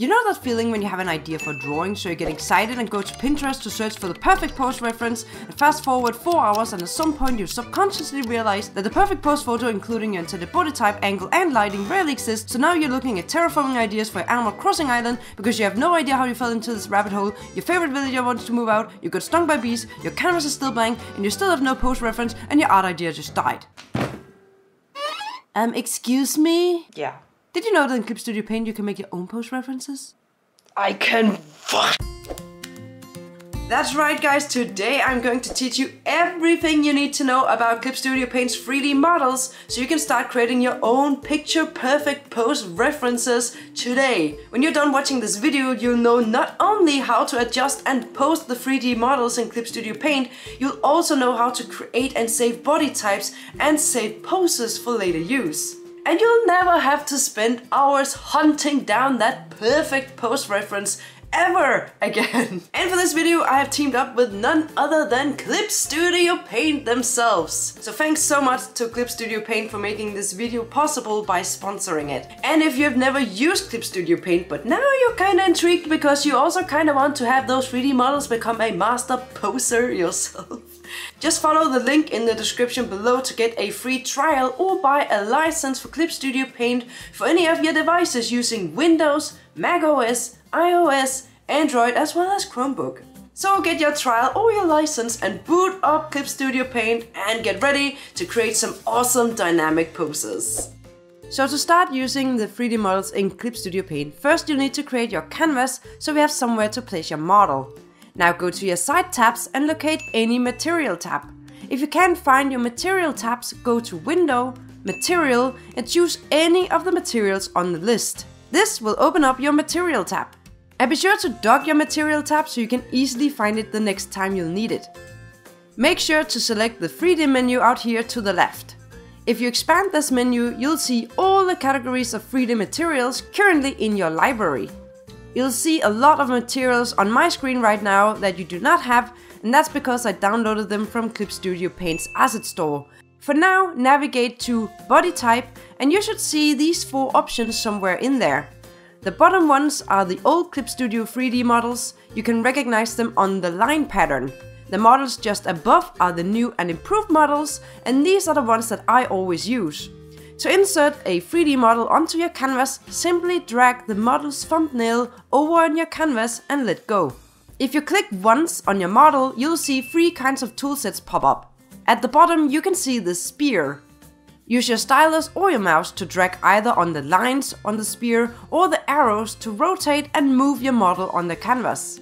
You know that feeling when you have an idea for a drawing, so you get excited and go to Pinterest to search for the perfect pose reference, and fast forward 4 hours, and at some point you subconsciously realize that the perfect pose photo, including your intended body type, angle and lighting, rarely exists, so now you're looking at terraforming ideas for your Animal Crossing island because you have no idea how you fell into this rabbit hole, your favorite villager wants to move out, you got stung by bees, your canvas is still blank, and you still have no pose reference, and your art idea just died. Excuse me? Yeah. Did you know that in Clip Studio Paint you can make your own pose references? I can. That's right, guys, today I'm going to teach you everything you need to know about Clip Studio Paint's 3D models so you can start creating your own picture perfect pose references today. When you're done watching this video, you'll know not only how to adjust and post the 3D models in Clip Studio Paint, you'll also know how to create and save body types and save poses for later use. And you'll never have to spend hours hunting down that perfect pose reference ever again. And for this video I have teamed up with none other than Clip Studio Paint themselves. So thanks so much to Clip Studio Paint for making this video possible by sponsoring it. And if you've never used Clip Studio Paint but now you're kinda intrigued because you also kinda want to have those 3D models become a master poser yourself, just follow the link in the description below to get a free trial or buy a license for Clip Studio Paint for any of your devices using Windows, macOS, iOS, Android as well as Chromebook. So get your trial or your license and boot up Clip Studio Paint and get ready to create some awesome dynamic poses. So to start using the 3D models in Clip Studio Paint, first you need to create your canvas so we have somewhere to place your model. Now go to your side tabs and locate any material tab. If you can't find your material tabs, go to Window, Material and choose any of the materials on the list. This will open up your material tab. And be sure to dock your material tab so you can easily find it the next time you'll need it. Make sure to select the 3D menu out here to the left. If you expand this menu, you'll see all the categories of 3D materials currently in your library. You'll see a lot of materials on my screen right now that you do not have, and that's because I downloaded them from Clip Studio Paint's asset store. For now, navigate to Body Type and you should see these 4 options somewhere in there. The bottom ones are the old Clip Studio 3D models. You can recognize them on the line pattern. The models just above are the new and improved models, and these are the ones that I always use. To insert a 3D model onto your canvas, simply drag the model's thumbnail over on your canvas and let go. If you click once on your model, you'll see 3 kinds of toolsets pop up. At the bottom you can see the spear. Use your stylus or your mouse to drag either on the lines on the spear or the arrows to rotate and move your model on the canvas.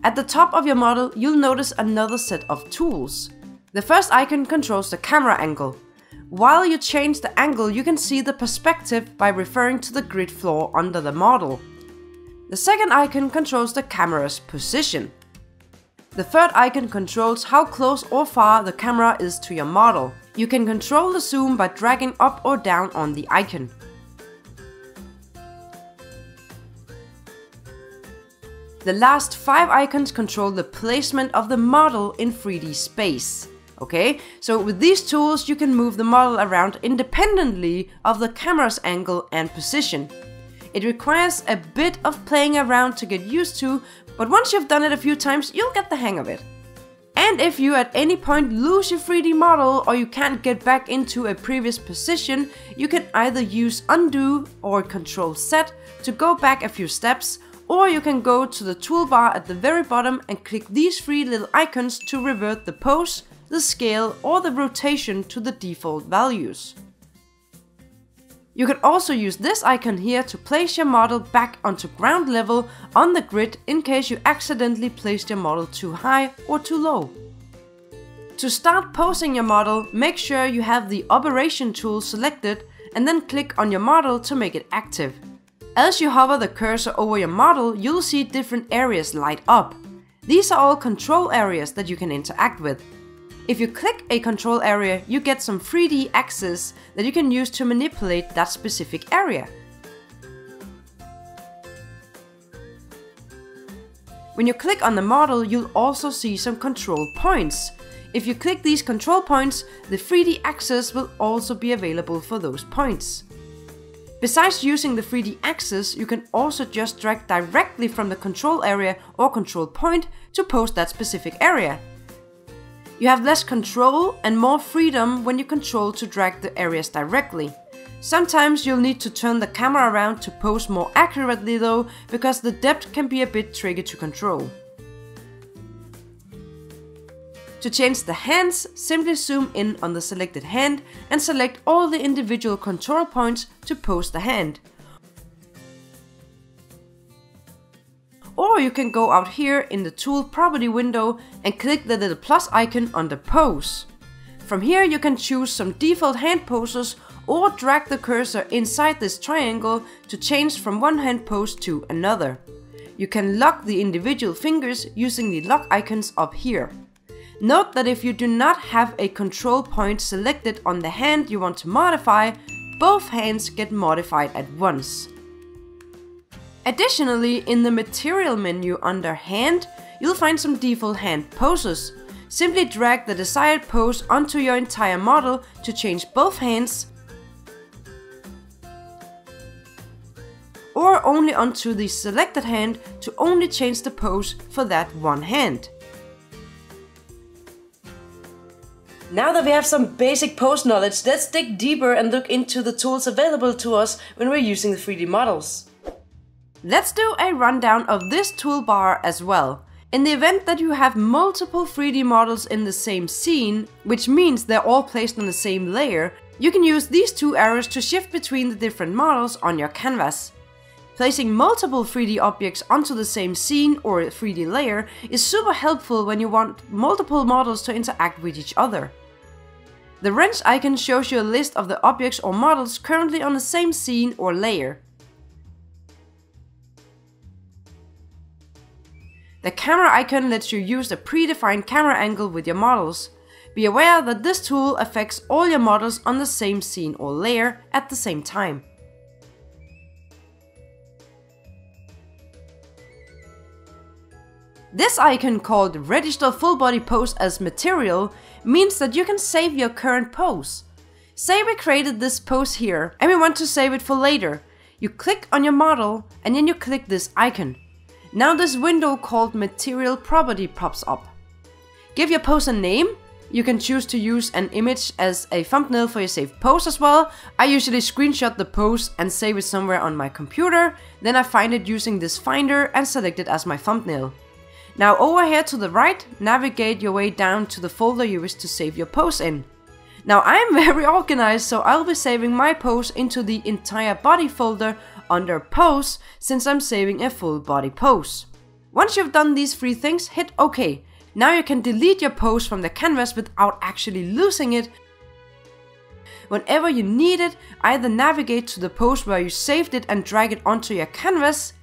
At the top of your model you'll notice another set of tools. The first icon controls the camera angle. While you change the angle, you can see the perspective by referring to the grid floor under the model. The second icon controls the camera's position. The third icon controls how close or far the camera is to your model. You can control the zoom by dragging up or down on the icon. The last 5 icons control the placement of the model in 3D space. Okay, so with these tools you can move the model around independently of the camera's angle and position. It requires a bit of playing around to get used to, but once you've done it a few times, you'll get the hang of it. And if you at any point lose your 3D model or you can't get back into a previous position, you can either use Undo or Control Z to go back a few steps, or you can go to the toolbar at the very bottom and click these 3 little icons to revert the pose, the scale or the rotation to the default values. You can also use this icon here to place your model back onto ground level on the grid in case you accidentally placed your model too high or too low. To start posing your model, make sure you have the Operation tool selected and then click on your model to make it active. As you hover the cursor over your model, you'll see different areas light up. These are all control areas that you can interact with. If you click a control area, you get some 3D axes that you can use to manipulate that specific area. When you click on the model, you'll also see some control points. If you click these control points, the 3D axis will also be available for those points. Besides using the 3D axis, you can also just drag directly from the control area or control point to pose that specific area. You have less control and more freedom when you control to drag the areas directly. Sometimes you'll need to turn the camera around to pose more accurately though, because the depth can be a bit tricky to control. To change the hands, simply zoom in on the selected hand and select all the individual control points to pose the hand. Or you can go out here in the tool property window and click the little plus icon under pose. From here you can choose some default hand poses or drag the cursor inside this triangle to change from one hand pose to another. You can lock the individual fingers using the lock icons up here. Note that if you do not have a control point selected on the hand you want to modify, both hands get modified at once. Additionally, in the material menu under hand, you'll find some default hand poses. Simply drag the desired pose onto your entire model to change both hands, or only onto the selected hand to only change the pose for that one hand. Now that we have some basic pose knowledge, let's dig deeper and look into the tools available to us when we're using the 3D models. Let's do a rundown of this toolbar as well. In the event that you have multiple 3D models in the same scene, which means they're all placed on the same layer, you can use these two arrows to shift between the different models on your canvas. Placing multiple 3D objects onto the same scene or 3D layer is super helpful when you want multiple models to interact with each other. The wrench icon shows you a list of the objects or models currently on the same scene or layer. The camera icon lets you use a predefined camera angle with your models. Be aware that this tool affects all your models on the same scene or layer at the same time. This icon, called Register Full Body Pose as Material, means that you can save your current pose. Say we created this pose here and we want to save it for later. You click on your model and then you click this icon. Now this window called Material Property pops up. Give your pose a name. You can choose to use an image as a thumbnail for your saved pose as well. I usually screenshot the pose and save it somewhere on my computer. Then I find it using this finder and select it as my thumbnail. Now over here to the right, navigate your way down to the folder you wish to save your pose in. Now I'm very organized, so I'll be saving my pose into the entire body folder under pose, since I'm saving a full body pose. Once you've done these three things, hit OK. Now you can delete your pose from the canvas without actually losing it. Whenever you need it, either navigate to the pose where you saved it and drag it onto your canvas,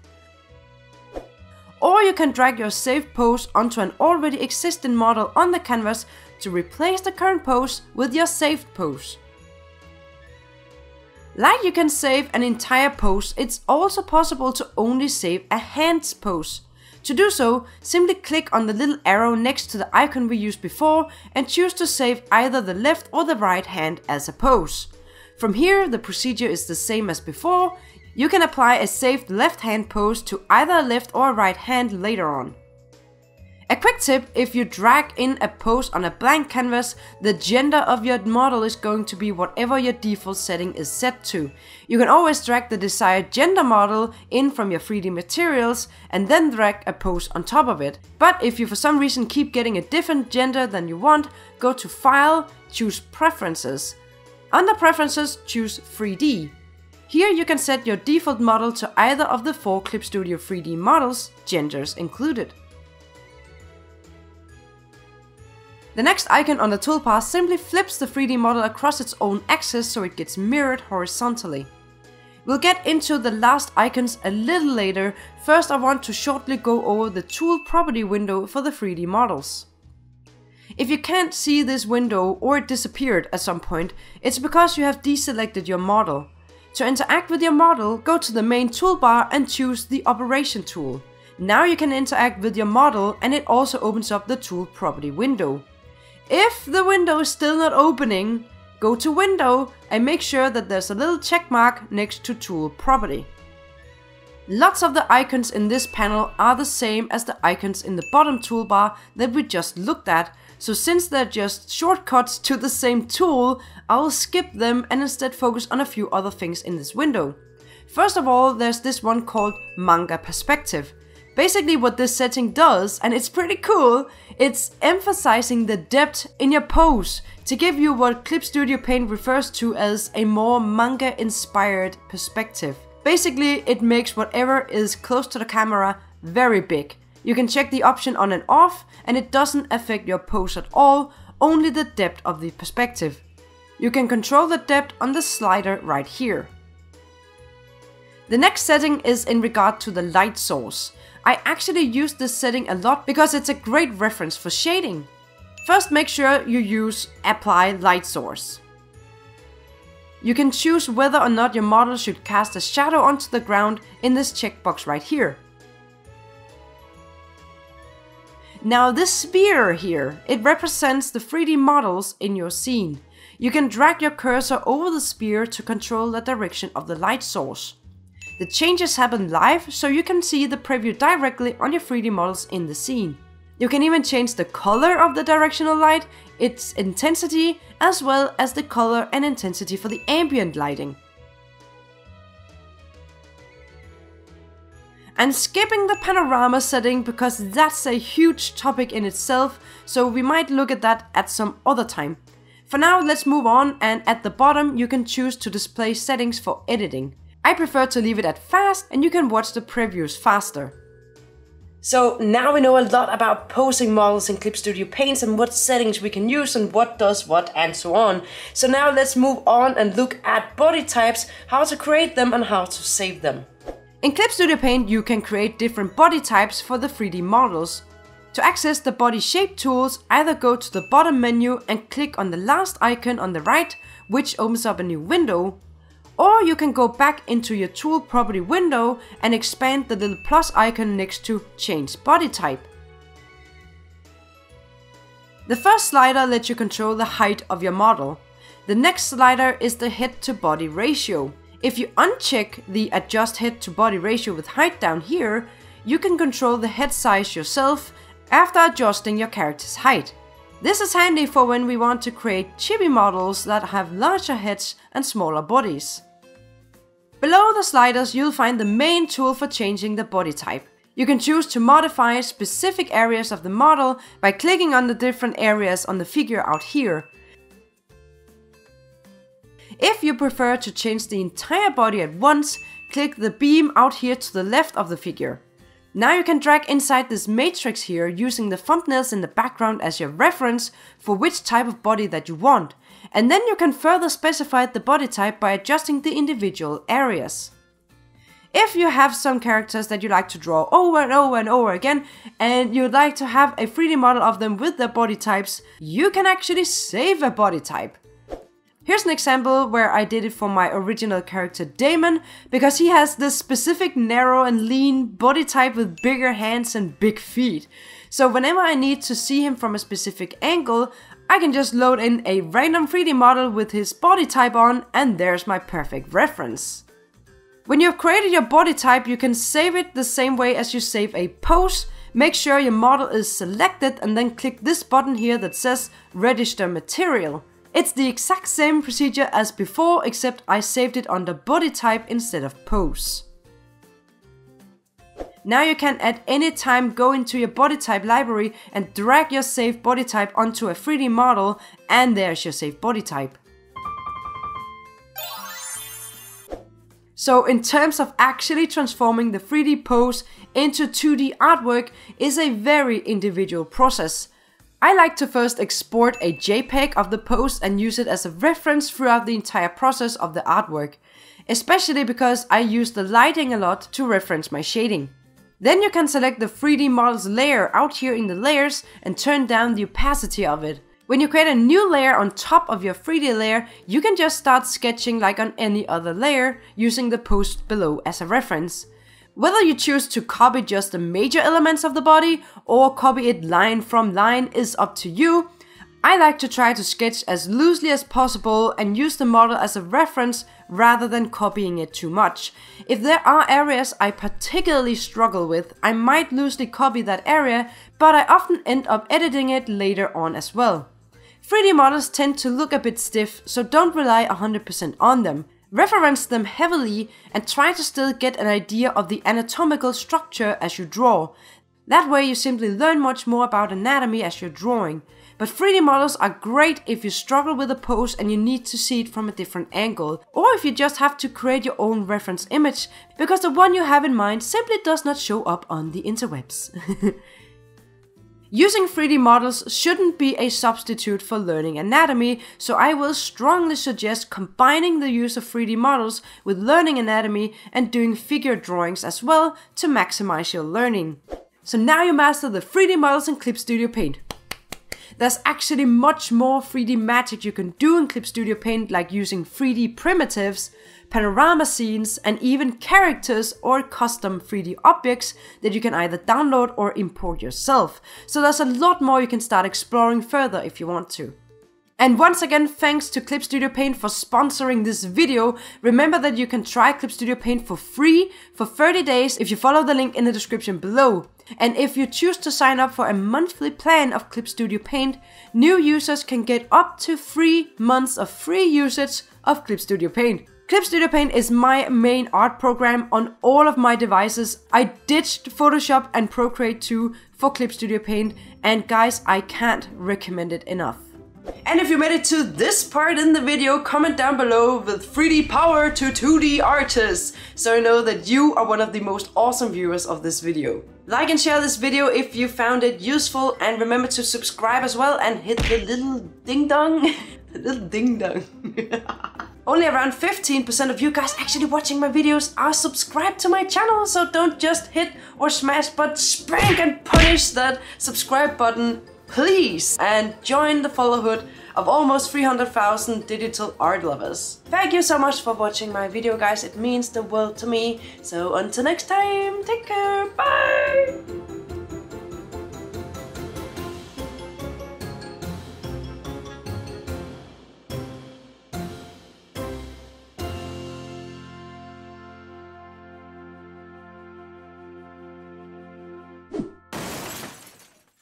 or you can drag your saved pose onto an already existing model on the canvas to replace the current pose with your saved pose. Like you can save an entire pose, it's also possible to only save a hand's pose. To do so, simply click on the little arrow next to the icon we used before and choose to save either the left or the right hand as a pose. From here, the procedure is the same as before. You can apply a saved left hand pose to either a left or a right hand later on. A quick tip: if you drag in a pose on a blank canvas, the gender of your model is going to be whatever your default setting is set to. You can always drag the desired gender model in from your 3D materials and then drag a pose on top of it. But if you for some reason keep getting a different gender than you want, go to File, choose Preferences. Under Preferences, choose 3D. Here you can set your default model to either of the 4 Clip Studio 3D models, genders included. The next icon on the toolbar simply flips the 3D model across its own axis so it gets mirrored horizontally. We'll get into the last icons a little later. First I want to shortly go over the tool property window for the 3D models. If you can't see this window or it disappeared at some point, it's because you have deselected your model. To interact with your model, go to the main toolbar and choose the Operation tool. Now you can interact with your model and it also opens up the tool property window. If the window is still not opening, go to Window and make sure that there's a little check mark next to Tool Property. Lots of the icons in this panel are the same as the icons in the bottom toolbar that we just looked at, so since they're just shortcuts to the same tool, I will skip them and instead focus on a few other things in this window. First of all, there's this one called Manga Perspective. Basically what this setting does, and it's pretty cool, it's emphasizing the depth in your pose to give you what Clip Studio Paint refers to as a more manga-inspired perspective. Basically, it makes whatever is close to the camera very big. You can check the option on and off, and it doesn't affect your pose at all, only the depth of the perspective. You can control the depth on the slider right here. The next setting is in regard to the light source. I actually use this setting a lot because it's a great reference for shading. First, make sure you use Apply Light Source. You can choose whether or not your model should cast a shadow onto the ground in this checkbox right here. Now this sphere here, it represents the 3D models in your scene. You can drag your cursor over the sphere to control the direction of the light source. The changes happen live, so you can see the preview directly on your 3D models in the scene. You can even change the color of the directional light, its intensity, as well as the color and intensity for the ambient lighting. I'm skipping the panorama setting because that's a huge topic in itself, so we might look at that at some other time. For now, let's move on, and at the bottom you can choose to display settings for editing. I prefer to leave it at fast, and you can watch the previews faster. So now we know a lot about posing models in Clip Studio Paint and what settings we can use and what does what and so on. So now let's move on and look at body types, how to create them and how to save them. In Clip Studio Paint you can create different body types for the 3D models. To access the body shape tools, either go to the bottom menu and click on the last icon on the right, which opens up a new window. Or you can go back into your tool property window and expand the little plus icon next to Change Body Type. The first slider lets you control the height of your model. The next slider is the head to body ratio. If you uncheck the Adjust Head to Body Ratio with height down here, you can control the head size yourself after adjusting your character's height. This is handy for when we want to create chibi models that have larger heads and smaller bodies. Below the sliders you'll find the main tool for changing the body type. You can choose to modify specific areas of the model by clicking on the different areas on the figure out here. If you prefer to change the entire body at once, click the beam out here to the left of the figure. Now you can drag inside this matrix here using the thumbnails in the background as your reference for which type of body that you want. And then you can further specify the body type by adjusting the individual areas. If you have some characters that you like to draw over and over and over again, and you'd like to have a 3D model of them with their body types, you can actually save a body type. Here's an example where I did it for my original character Damon, because he has this specific narrow and lean body type with bigger hands and big feet. So whenever I need to see him from a specific angle, I can just load in a random 3D model with his body type on, and there's my perfect reference. When you've created your body type, you can save it the same way as you save a pose. Make sure your model is selected and then click this button here that says Register Material. It's the exact same procedure as before, except I saved it under body type instead of pose. Now you can at any time go into your body type library and drag your saved body type onto a 3D model, and there's your saved body type. So in terms of actually transforming the 3D pose into 2D artwork is a very individual process. I like to first export a JPEG of the pose and use it as a reference throughout the entire process of the artwork, especially because I use the lighting a lot to reference my shading. Then you can select the 3D model's layer out here in the layers and turn down the opacity of it. When you create a new layer on top of your 3D layer, you can just start sketching like on any other layer using the pose below as a reference. Whether you choose to copy just the major elements of the body or copy it line from line is up to you. I like to try to sketch as loosely as possible and use the model as a reference rather than copying it too much. If there are areas I particularly struggle with, I might loosely copy that area, but I often end up editing it later on as well. 3D models tend to look a bit stiff, so don't rely 100% on them. Reference them heavily and try to still get an idea of the anatomical structure as you draw. That way you simply learn much more about anatomy as you're drawing. But 3D models are great if you struggle with a pose and you need to see it from a different angle, or if you just have to create your own reference image, because the one you have in mind simply does not show up on the interwebs. Using 3D models shouldn't be a substitute for learning anatomy, so I will strongly suggest combining the use of 3D models with learning anatomy and doing figure drawings as well to maximize your learning. So now you master the 3D models in Clip Studio Paint. There's actually much more 3D magic you can do in Clip Studio Paint, like using 3D primitives, panorama scenes, and even characters or custom 3D objects that you can either download or import yourself. So there's a lot more you can start exploring further if you want to. And once again, thanks to Clip Studio Paint for sponsoring this video. Remember that you can try Clip Studio Paint for free for 30 days if you follow the link in the description below. And if you choose to sign up for a monthly plan of Clip Studio Paint, new users can get up to 3 months of free usage of Clip Studio Paint. Clip Studio Paint is my main art program on all of my devices. I ditched Photoshop and Procreate 2 for Clip Studio Paint, and guys, I can't recommend it enough. And if you made it to this part in the video, comment down below with 3D power to 2D artists, so I know that you are one of the most awesome viewers of this video. Like and share this video if you found it useful, and remember to subscribe as well and hit the little ding dong. The little ding dong. Only around 15% of you guys actually watching my videos are subscribed to my channel, so don't just hit or smash but spank and punish that subscribe button, please, and join the followhood of almost 300,000 digital art lovers. Thank you so much for watching my video, guys. It means the world to me. So until next time, take care, bye!